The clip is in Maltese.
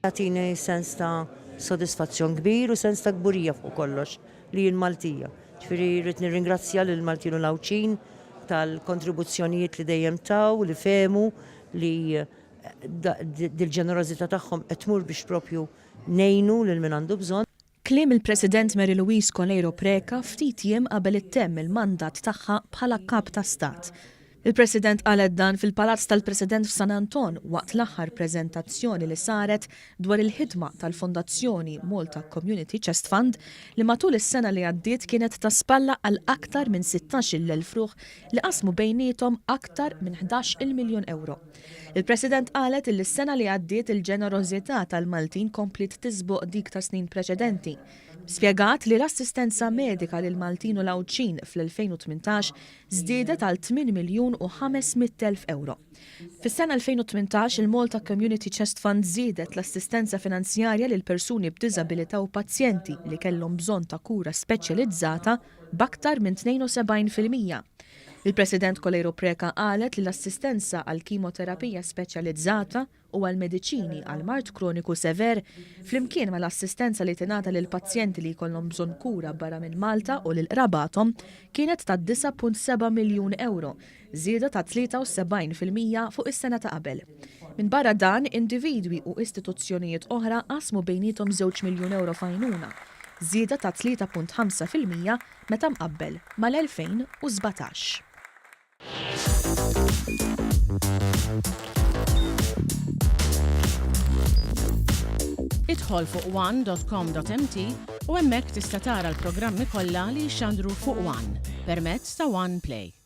tagħtini sens ta' sodisfazzjon kbir u sens ta' gburija fuq kollox li jien Maltija. Ġifieri rrid nirringrazzja lil Maltin u Lawċin tal-kontribuzzjonijiet li dejjem taw li fehmu li dil-ġenerożità tagħhom qed tmur biex propju ngħinu lil min għandu bżonn. Kliem il-President Mary Louise Colero Preca ftit jiem qabel ittemm il-mandat tagħha bħala kap ta' stat. Il-President qalet dan fil-Palazz tal-President f'San Anton waqt l-aħħar preżentazzjoni li saret dwar il-ħidma tal-Fondazzjoni Malta Community Chest Fund li matul is-sena li għaddiet kienet ta' spalla għal aktar minn 16,000 fruħ li qasmu bejniethom aktar minn 11 miljun euro. Il-President qalet li s-sena li għaddiet il-ġenerożità tal-Maltin komplit tisbuq dik ta' snin preċedenti. Spjegat li l-assistenza medika lil Maltin u Lawċin fl-2018 żdiedet għal 8 miljun u 500,000 euro. Fis-sena 2018 il-Malta Community Chest Fund żiedet l-assistenza finanzjarja lil persuni b'diżabilità u pazjenti li kellhom bżonn ta' kura speċjalizzata b'aktar minn 72%. Il-President Colero Preca qalet li l-assistenza għal kimoterapija speċjalizzata u għal mediċini għal mart kroniku sever flimkien ma l-assistenza li tingħata lil pazjenti li jkollhom bżonn kura barra minn Malta u lil qrabathom kienet ta' 9.7 miljun euro, żieda ta' 73% fuq is-sena ta' qabel. Min barra dan, individwi u istituzzjonijiet oħra qasmu bejniethom 2 miljun euro fajnuna, żieda ta' 3.5% meta mqabbel mal-2017. Idħol fuq one.com.mt u hemmhekk tista' tara l-programmi kollha li jxandru fuq One permezz ta' One Play.